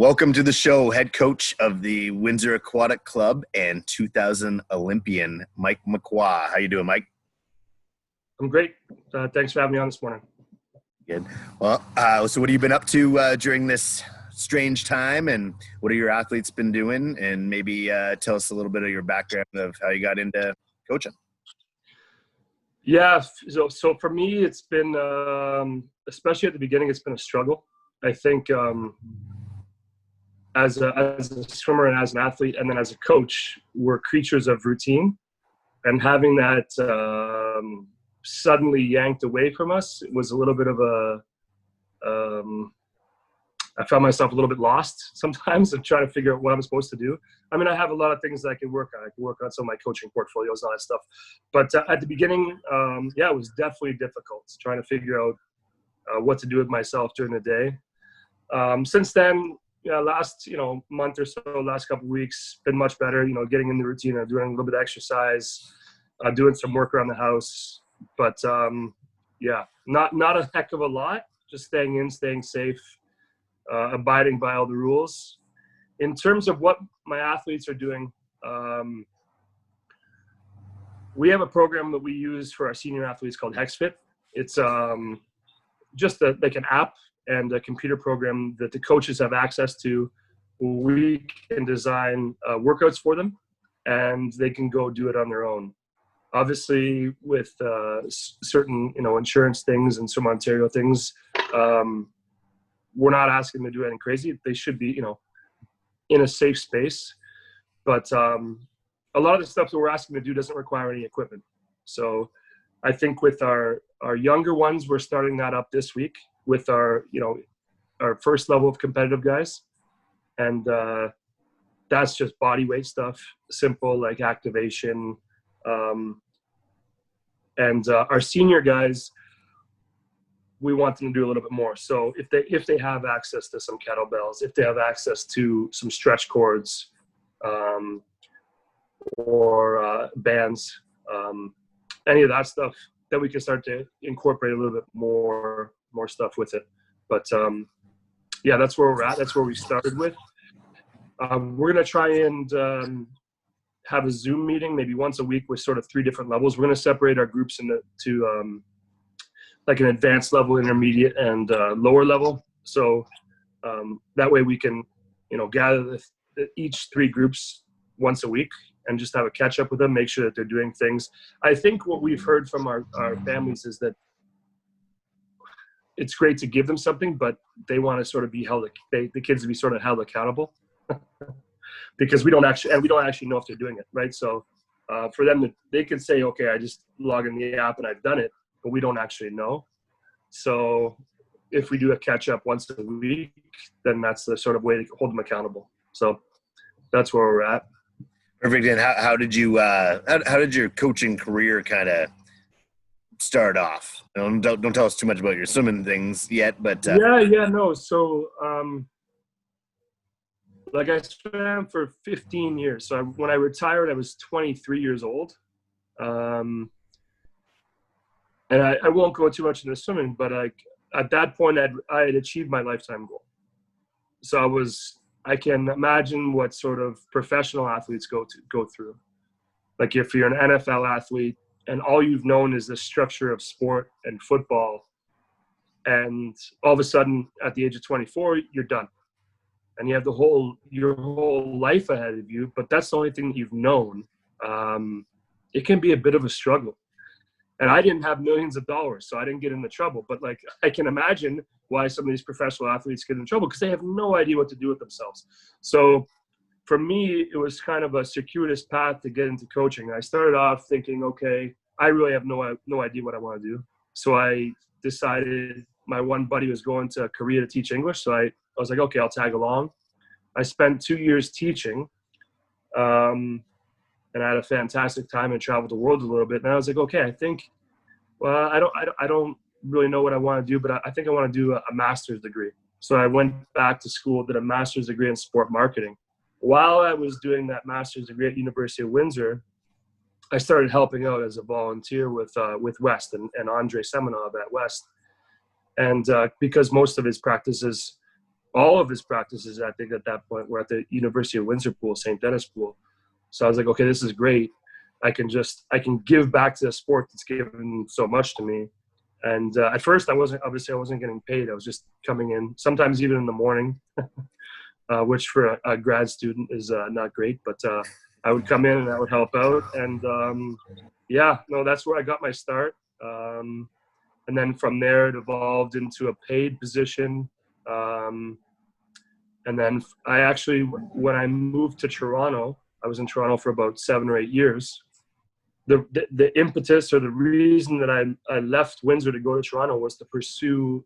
Welcome to the show, head coach of the Windsor Aquatic Club and 2000 Olympian, Mike McWha. How you doing, Mike? I'm great. Thanks for having me on this morning. Good. Well, so what have you been up to during this strange time, and what are your athletes been doing? And maybe tell us a little bit of your background of how you got into coaching. Yeah, so for me, it's been, especially at the beginning, it's been a struggle. I think as a swimmer and as an athlete and then as a coach, we're creatures of routine. And having that suddenly yanked away from us, it was a little bit of I found myself a little bit lost sometimes of trying to figure out what I'm supposed to do. I mean, I have a lot of things that I can work on. I can work on some of my coaching portfolios and all that stuff. But at the beginning, it was definitely difficult trying to figure out what to do with myself during the day. Since then, last month or so, last couple of weeks, been much better. Getting in the routine of doing a little bit of exercise, doing some work around the house. But not a heck of a lot. Just staying in, staying safe, abiding by all the rules. In terms of what my athletes are doing, we have a program that we use for our senior athletes called HexFit. It's just like an app and a computer program that the coaches have access to. We can design workouts for them, and they can go do it on their own. Obviously, with certain insurance things and some Ontario things, we're not asking them to do anything crazy. They should be in a safe space. But a lot of the stuff that we're asking them to do doesn't require any equipment. So I think with our younger ones, we're starting that up this week with our first level of competitive guys. And that's just body weight stuff, simple like activation. And our senior guys, we want them to do a little bit more. So if they have access to some kettlebells, if they have access to some stretch cords, or bands, any of that stuff, then we can start to incorporate a little bit more stuff with it. But that's where we're at. That's where we started with. We're going to try and have a Zoom meeting maybe once a week with sort of 3 different levels. We're going to separate our groups into like an advanced level, intermediate, and lower level. So that way we can gather each 3 groups once a week and just have a catch up with them, make sure that they're doing things. I think what we've heard from our families is that it's great to give them something, but they want to sort of be held, the kids to be sort of held accountable because we don't actually know if they're doing it, right? So for them, they can say, okay, I just log in the app and I've done it, but we don't actually know. So if we do a catch up once a week, then that's the sort of way to hold them accountable. So that's where we're at. Perfect. And how did you how did your coaching career kind of start off? Don't tell us too much about your swimming things yet, but no. So like I swam for 15 years. So when I retired, I was 23 years old. And I won't go too much into swimming, but at that point, I had achieved my lifetime goal. So I can imagine what sort of professional athletes go through. Like if you're an NFL athlete and all you've known is the structure of sport and football, and all of a sudden at the age of 24, you're done. And you have your whole life ahead of you, but that's the only thing that you've known. It can be a bit of a struggle. And I didn't have millions of dollars, so I didn't get into trouble. But I can imagine why some of these professional athletes get in trouble because they have no idea what to do with themselves. So for me, it was kind of a circuitous path to get into coaching. I started off thinking, okay, I really have no idea what I want to do. So I decided my one buddy was going to Korea to teach English. So I was like, okay, I'll tag along. I spent 2 years teaching. And I had a fantastic time and traveled the world a little bit. And I was like, okay, I think, well, I don't really know what I want to do, but I think I want to do a master's degree. So I went back to school, did a master's degree in sport marketing. While I was doing that master's degree at University of Windsor, I started helping out as a volunteer with West and Andre Semenov at West. And because most of his practices all of his practices, I think at that point, were at the University of Windsor pool, St. Denis pool. So I was like, okay, this is great. I can give back to the sport that's given so much to me. And at first I wasn't getting paid. I was just coming in, sometimes even in the morning, which for a grad student is not great, but I would come in and I would help out. And that's where I got my start. And then from there it evolved into a paid position. And then I actually, when I moved to Toronto, I was in Toronto for about 7 or 8 years. The impetus or the reason that I left Windsor to go to Toronto was to pursue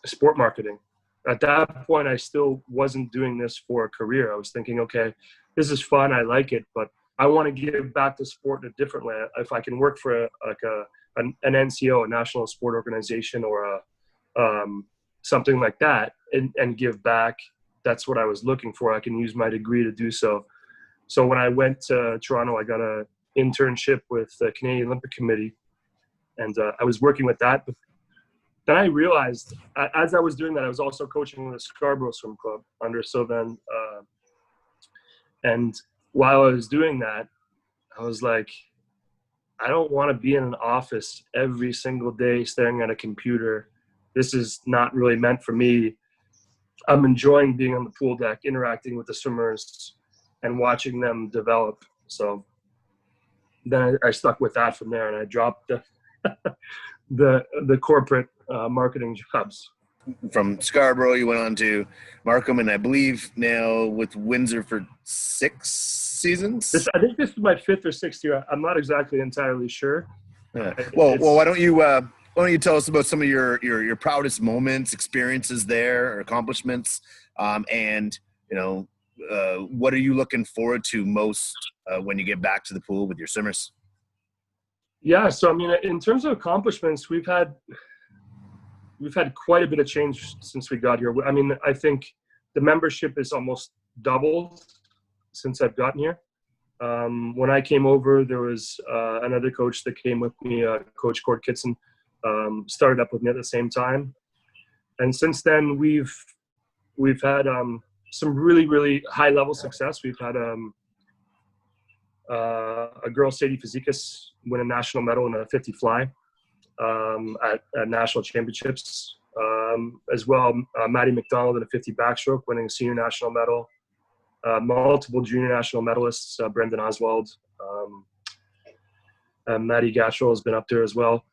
sport marketing. At that point, I still wasn't doing this for a career. I was thinking, okay, this is fun, I like it, but I want to give back to sport in a different way. If I can work for an NCO, a national sport organization, or something like that, and give back, that's what I was looking for. I can use my degree to do so. So when I went to Toronto, I got an internship with the Canadian Olympic Committee, and I was working with that. But then I realized, as I was doing that, I was also coaching the Scarborough Swim Club under Sylvain. And while I was doing that, I was like, I don't want to be in an office every single day staring at a computer. This is not really meant for me. I'm enjoying being on the pool deck, interacting with the swimmers and watching them develop. So then I stuck with that from there, and I dropped the corporate marketing jobs. From Scarborough, you went on to Markham, and I believe now with Windsor for 6 seasons. I think this is my 5th or 6th year. I'm not exactly entirely sure. Yeah. Well, why don't you tell us about some of your proudest moments, experiences there, or accomplishments, and what are you looking forward to most when you get back to the pool with your swimmers? Yeah, so I mean, in terms of accomplishments, we've had quite a bit of change since we got here. I mean, I think the membership is almost doubled since I've gotten here. When I came over, there was another coach that came with me, Coach Cord Kitson, started up with me at the same time. And since then, we've had some really, really high level success. We've had a girl, Sadie Fazekas, win a national medal in a 50 fly at national championships. As well, Maddie McDonald in a 50 backstroke, winning a senior national medal. Multiple junior national medalists, Brendan Oswald. Maddie Gatchell has been up there as well.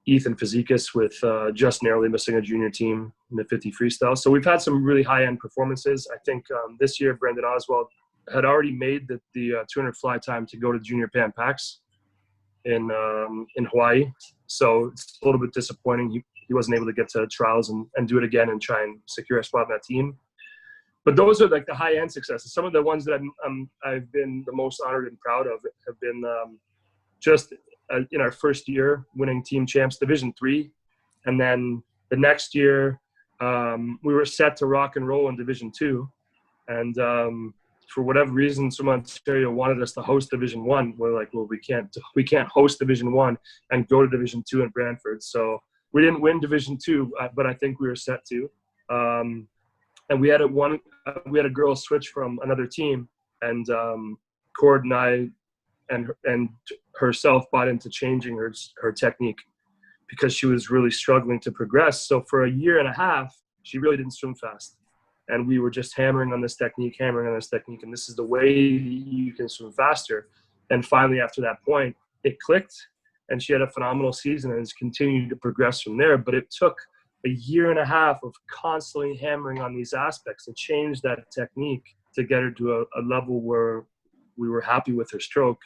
Ethan Fazekas with just narrowly missing a junior team in the 50 freestyle. So we've had some really high-end performances. I think this year, Brendan Oswald had already made the 200 fly time to go to Junior Pan Pacs in Hawaii. So it's a little bit disappointing he wasn't able to get to trials and do it again and try and secure a spot in that team. But those are like the high-end successes. Some of the ones that I've been the most honored and proud of have been just in our first year winning team champs Division III. And then the next year we were set to rock and roll in Division II. And for whatever reason, Swim Ontario wanted us to host Division I. We're like, well, we can't host Division I and go to Division II in Brantford. So we didn't win Division II, but I think we were set to. And we had a girl switch from another team, and Cord and I and herself bought into changing her technique because she was really struggling to progress. So for a year and a half, she really didn't swim fast. And we were just hammering on this technique, and this is the way you can swim faster. And finally, after that point, it clicked, and she had a phenomenal season and has continued to progress from there. But it took a year and a half of constantly hammering on these aspects to change that technique to get her to a level where we were happy with her stroke.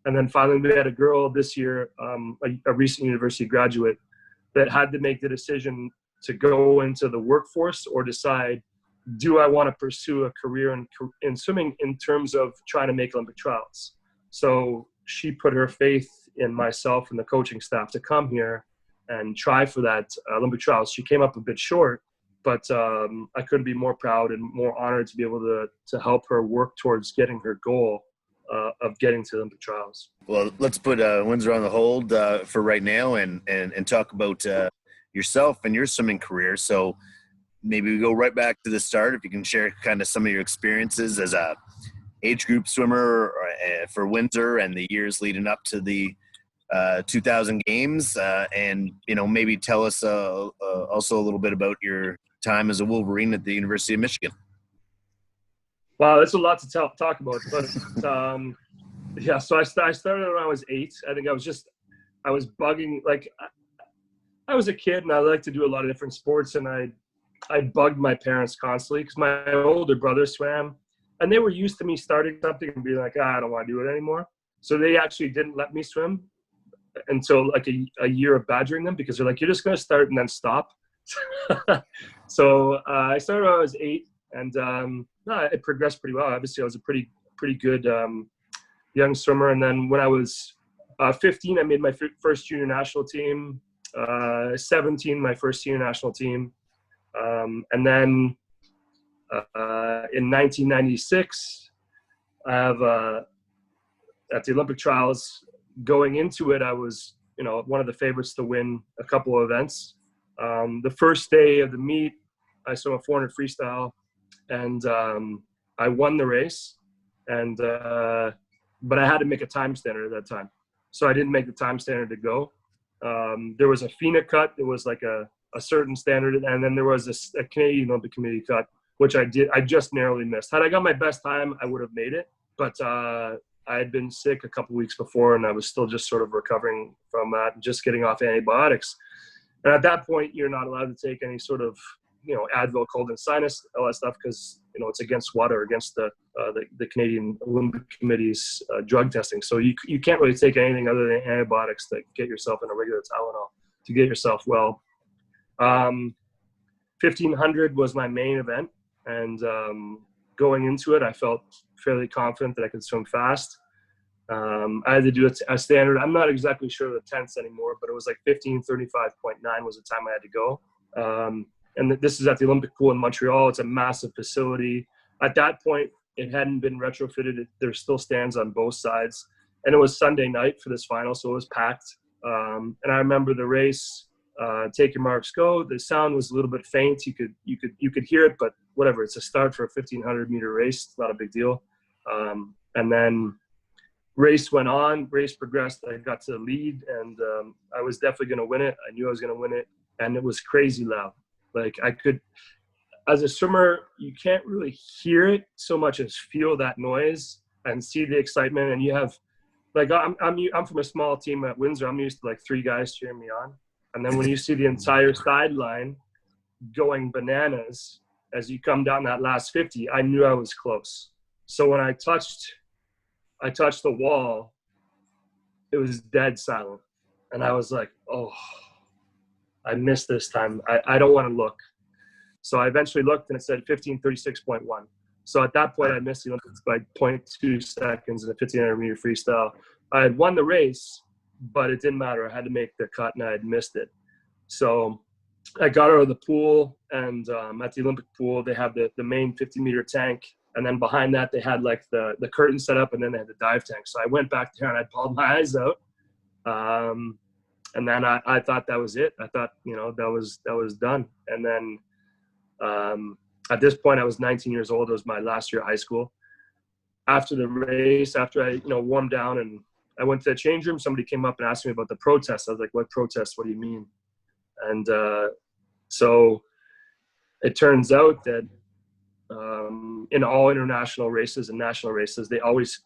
And then finally, we had a girl this year, a recent university graduate, that had to make the decision to go into the workforce or decide, do I want to pursue a career in swimming in terms of trying to make Olympic trials? So she put her faith in myself and the coaching staff to come here and try for that Olympic trials. She came up a bit short, but I couldn't be more proud and more honored to be able to help her work towards getting her goal of getting to Olympic trials. Well, let's put Windsor on the hold for right now and talk about yourself and your swimming career. So maybe we go right back to the start. If you can share kind of some of your experiences as a age group swimmer for Windsor and the years leading up to the 2000 games, and maybe tell us also a little bit about your time as a Wolverine at the University of Michigan. Wow, that's a lot to talk about. But yeah, so I started when I was 8. I think I was bugging. Like, I was a kid and I liked to do a lot of different sports, and I bugged my parents constantly because my older brother swam, and they were used to me starting something and being like, I don't want to do it anymore. So they actually didn't let me swim until like a year of badgering them, because they're like, you're just going to start and then stop. So I started when I was 8, and it progressed pretty well. Obviously, I was a pretty good young swimmer. And then when I was 15, I made my first junior national team. 17, my first senior national team. And then in 1996, I have at the Olympic trials, going into it, I was one of the favorites to win a couple of events. The first day of the meet, I swam a 400 freestyle, and I won the race. And but I had to make a time standard at that time, so I didn't make the time standard to go. There was a FINA cut. It was like a certain standard, and then there was a Canadian Olympic Committee cut, which I just narrowly missed. Had I got my best time, I would have made it, but I had been sick a couple weeks before, and I was still just sort of recovering from that and just getting off antibiotics. And at that point, you're not allowed to take any sort of Advil, cold and sinus, all that stuff, because it's against water, against the Canadian Olympic Committee's drug testing. So you can't really take anything other than antibiotics to get yourself in a regular Tylenol to get yourself well. 1500 was my main event, and going into it, I felt fairly confident that I could swim fast. I had to do a standard. I'm not exactly sure of the tenths anymore, but it was like 15:35.9 was the time I had to go. And this is at the Olympic pool in Montreal. It's a massive facility. At that point, it hadn't been retrofitted. There's still stands on both sides. And it was Sunday night for this final, so it was packed. And I remember the race, take your marks, go. The sound was a little bit faint. You could hear it, but whatever. It's a start for a 1,500-meter race. It's not a big deal. And then race went on. Race progressed. I got to the lead, and I was definitely going to win it. I knew I was going to win it, and it was crazy loud. Like, I could, as a swimmer, you can't really hear it so much as feel that noise and see the excitement. And you have, like, I'm from a small team at Windsor. I'm used to like 3 guys cheering me on. And then when you see the entire sideline going bananas as you come down that last 50, I knew I was close. So when I touched the wall, it was dead silent. And I was like, oh, I missed this time. I don't want to look. So I eventually looked, and it said 15:36.1. So at that point, I missed the Olympics by 0.2 seconds in a 1,500-meter freestyle. I had won the race, but it didn't matter. I had to make the cut, and I had missed it. So I got out of the pool, and at the Olympic pool, they have the main 50-meter tank, and then behind that, they had like the curtain set up, and then they had the dive tank. So I went back there, and I bawled my eyes out. And then I thought that was it. I thought, that was done. And then at this point, I was 19 years old. It was my last year of high school. After the race, after I, warmed down and I went to the change room, somebody came up and asked me about the protest. I was like, what protest? What do you mean? And so it turns out that in all international races and national races,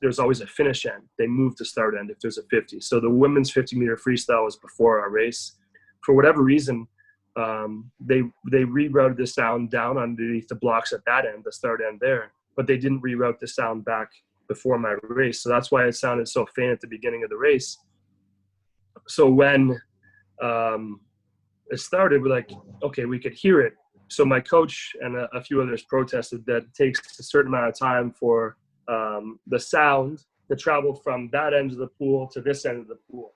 there's always a finish end. They move to start end if there's a 50. So the women's 50-meter freestyle was before our race. For whatever reason, they rerouted the sound down underneath the blocks at that end, the start end there, but they didn't reroute the sound back before my race. So that's why it sounded so faint at the beginning of the race. So when it started, we're like, okay, we could hear it. So my coach and a few others protested that it takes a certain amount of time for the sound to travel from that end of the pool to this end of the pool.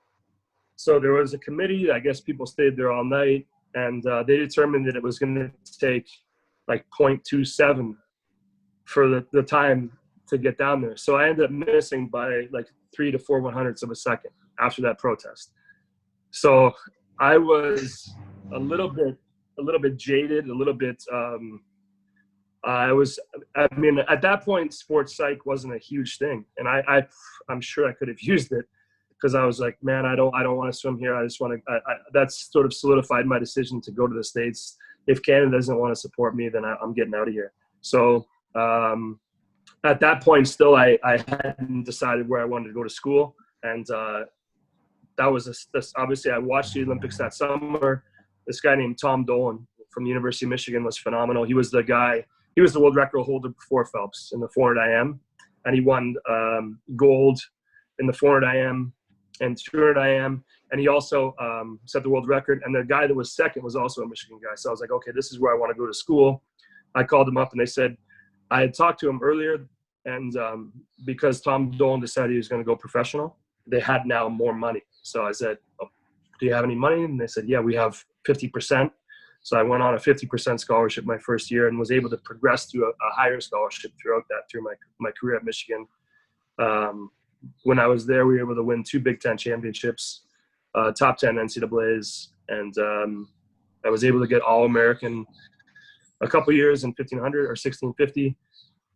So there was a committee. I guess people stayed there all night, and they determined that it was going to take like 0.27 for the time to get down there. So I ended up missing by like 3 to 4 100ths of a second after that protest. So I was a little bit jaded, a little bit. I mean, at that point, sports psych wasn't a huge thing, and I'm sure I could have used it, because I was like, man, I don't want to swim here. I just want to. That's sort of solidified my decision to go to the States. If Canada doesn't want to support me, then I'm getting out of here. So at that point, still, I hadn't decided where I wanted to go to school, and that was obviously I watched the Olympics that summer. This guy named Tom Dolan from the University of Michigan was phenomenal. He was the guy. He was the world record holder before Phelps in the 400 IM, and he won gold in the 400 IM and 200 IM, and he also set the world record. And the guy that was second was also a Michigan guy. So I was like, okay, this is where I want to go to school. I called them up, and they said I had talked to him earlier, and because Tom Dolan decided he was going to go professional, they had now more money. So I said, oh, do you have any money? And they said, yeah, we have 50%. So I went on a 50% scholarship my first year and was able to progress through a higher scholarship throughout that, through my career at Michigan. When I was there, we were able to win 2 Big Ten championships, top 10 NCAAs, and I was able to get All-American a couple years in 1500 or 1650,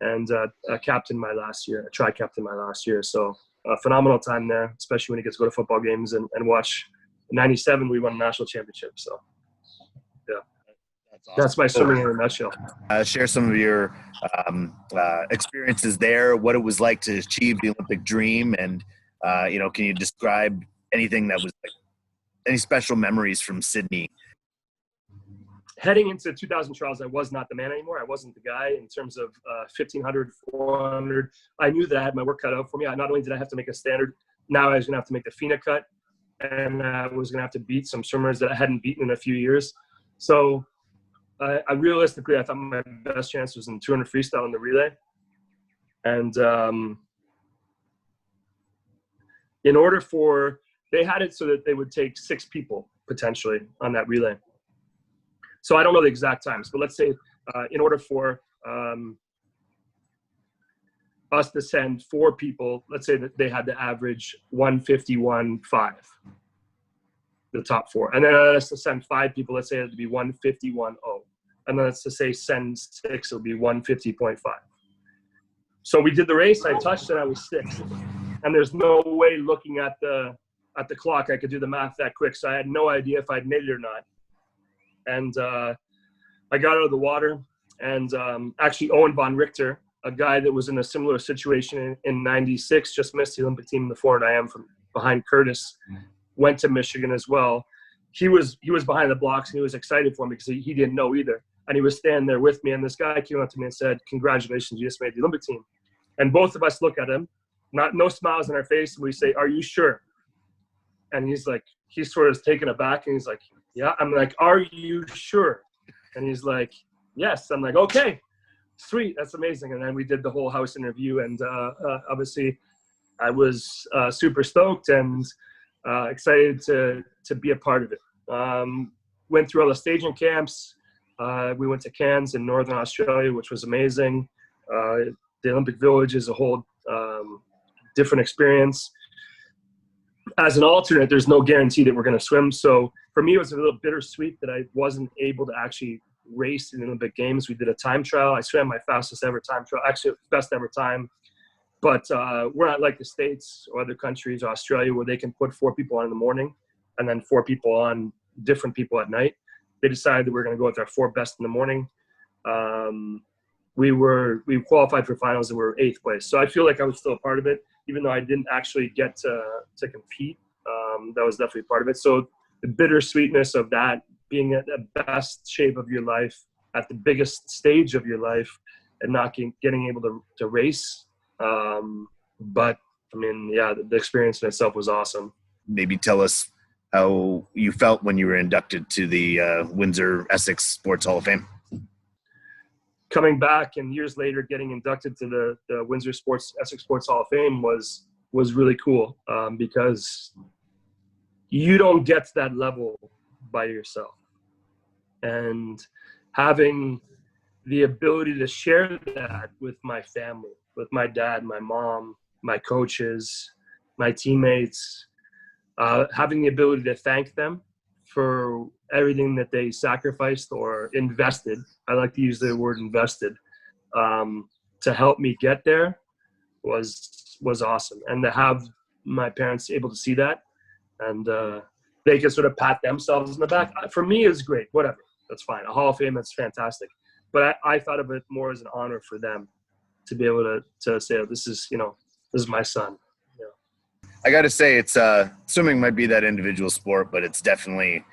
and a captain my last year, a tri-captain my last year. So a phenomenal time there, especially when you get to go to football games and watch. In '97, we won a national championship. So yeah, Awesome. That's my swimming in a nutshell. Share some of your experiences there, what it was like to achieve the Olympic dream, and can you describe anything that was like any special memories from Sydney? Heading into 2000 trials, I was not the man anymore. I wasn't the guy in terms of 1500, 400. I knew that I had my work cut out for me. Not only did I have to make a standard, now I was going to have to make the FINA cut, and I was going to have to beat some swimmers that I hadn't beaten in a few years. So I realistically, I thought my best chance was in 200 freestyle in the relay. And in order for, they had it so that they would take 6 people potentially on that relay. So I don't know the exact times, but let's say in order for us to send 4 people, let's say that they had to average 151.5, the top 4. And then us to send 5 people, let's say it had to be 151.0. And then let's just say send 6, it'll be 150.5. So we did the race, I touched, and I was 6th. And there's no way looking at the clock I could do the math that quick. So I had no idea if I'd made it or not. And I got out of the water, and actually Owen von Richter, a guy that was in a similar situation in '96, just missed the Olympic team in the 400 IM from behind Curtis, went to Michigan as well. He was behind the blocks, and he was excited for me because he didn't know either. And he was standing there with me, and this guy came up to me and said, "Congratulations, you just made the Olympic team." And both of us look at him, no smiles on our face, and we say, "Are you sure?" And he's like, he's sort of taken aback, and he's like, "Yeah." I'm like, "Are you sure?" And he's like, "Yes." I'm like, "Okay, sweet, that's amazing." And then we did the whole house interview, and obviously I was super stoked and excited to be a part of it. Went through all the staging camps. We went to Cairns in Northern Australia, which was amazing. The Olympic Village is a whole different experience. As an alternate, there's no guarantee that we're going to swim. So for me, it was a little bittersweet that I wasn't able to actually race in the Olympic Games. We did a time trial. I swam my fastest ever time trial, actually best ever time. But we're not like the States or other countries, Australia, where they can put 4 people on in the morning and then 4 people on, different people at night. They decided that we were going to go with our 4 best in the morning. We qualified for finals and we were 8th place. So I feel like I was still a part of it, even though I didn't actually get to compete. That was definitely part of it. So the bittersweetness of that, being at the best shape of your life, at the biggest stage of your life, and not getting able to race. But I mean, yeah, the experience in itself was awesome. Maybe tell us how you felt when you were inducted to the Windsor Essex Sports Hall of Fame. Coming back and years later getting inducted to the Windsor Essex Sports Hall of Fame was really cool, because you don't get to that level by yourself. And having the ability to share that with my family, with my dad, my mom, my coaches, my teammates, having the ability to thank them for everything that they sacrificed or invested. I like to use the word invested, to help me get there was awesome. And to have my parents able to see that, and they can sort of pat themselves in the back. For me, it's great. Whatever, that's fine. A Hall of Fame, that's fantastic. But I thought of it more as an honor for them to be able to say, oh, this is my son. I got to say, it's swimming might be that individual sport, but it's definitely,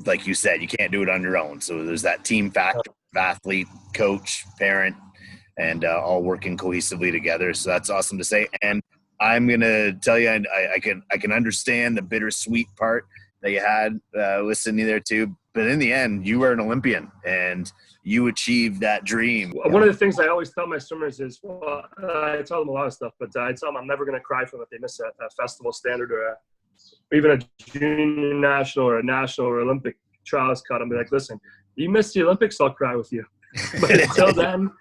like you said, you can't do it on your own. So there's that team factor of athlete, coach, parent, and all working cohesively together. So that's awesome to say. And I'm gonna tell you, I can understand the bittersweet part that you had with Sydney there too. But in the end, you were an Olympian and you achieved that dream. One of the things I always tell my swimmers is, well, I tell them a lot of stuff, but I tell them I'm never going to cry for them if they miss a festival standard or even a junior national or a national or Olympic trials cut. I'll be like, listen, you missed the Olympics, I'll cry with you. But until then,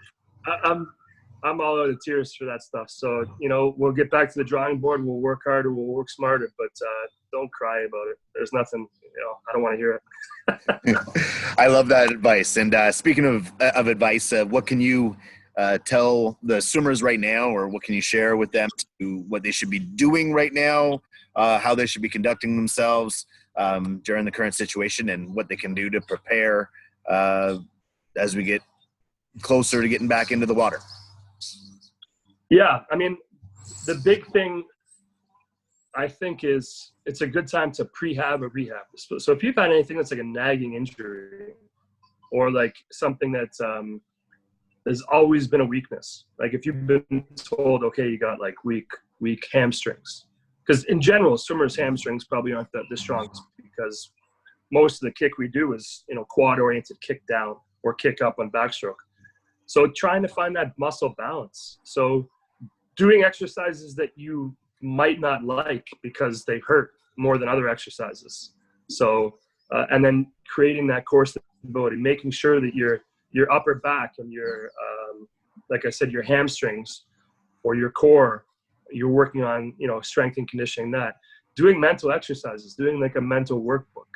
I'm all out of tears for that stuff. So, we'll get back to the drawing board. We'll work harder. We'll work smarter, but don't cry about it. There's nothing, I don't want to hear it. I love that advice. And speaking of advice, what can you tell the swimmers right now, or what can you share with them to what they should be doing right now, how they should be conducting themselves during the current situation, and what they can do to prepare as we get closer to getting back into the water? Yeah, I mean, the big thing I think is it's a good time to prehab or rehab. So if you've had anything that's like a nagging injury or like something that has always been a weakness, like if you've been told, okay, you got like weak hamstrings, because in general, swimmers' hamstrings probably aren't the strongest, because most of the kick we do is, quad-oriented kick down or kick up on backstroke. So trying to find that muscle balance. So doing exercises that you might not like because they hurt more than other exercises. So, and then creating that core stability, making sure that your upper back and your, like I said, your hamstrings or your core, you're working on, strength and conditioning that. Doing mental exercises, doing like a mental workbook.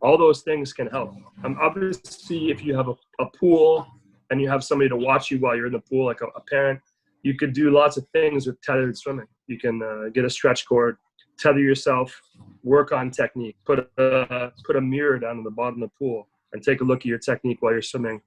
All those things can help. Obviously, if you have a pool and you have somebody to watch you while you're in the pool, like a parent, you could do lots of things with tethered swimming. You can get a stretch cord, tether yourself, work on technique, put a mirror down in the bottom of the pool and take a look at your technique while you're swimming.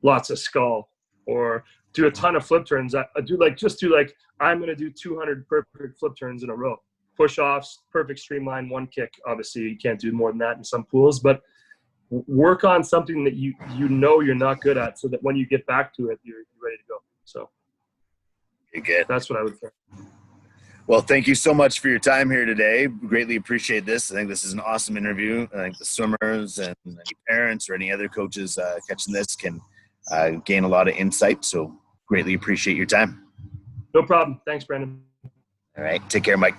Lots of skull, or do a ton of flip turns. I'm going to do 200 perfect flip turns in a row. Push-offs, perfect streamline, one kick. Obviously, you can't do more than that in some pools, but work on something that you're not good at, so that when you get back to it, you're ready to go. So that's what I would say. Well, thank you so much for your time here today. Greatly appreciate this. I think this is an awesome interview. I think the swimmers and any parents or any other coaches catching this can gain a lot of insight. So greatly appreciate your time. No problem. Thanks, Brandon. All right. Take care, Mike.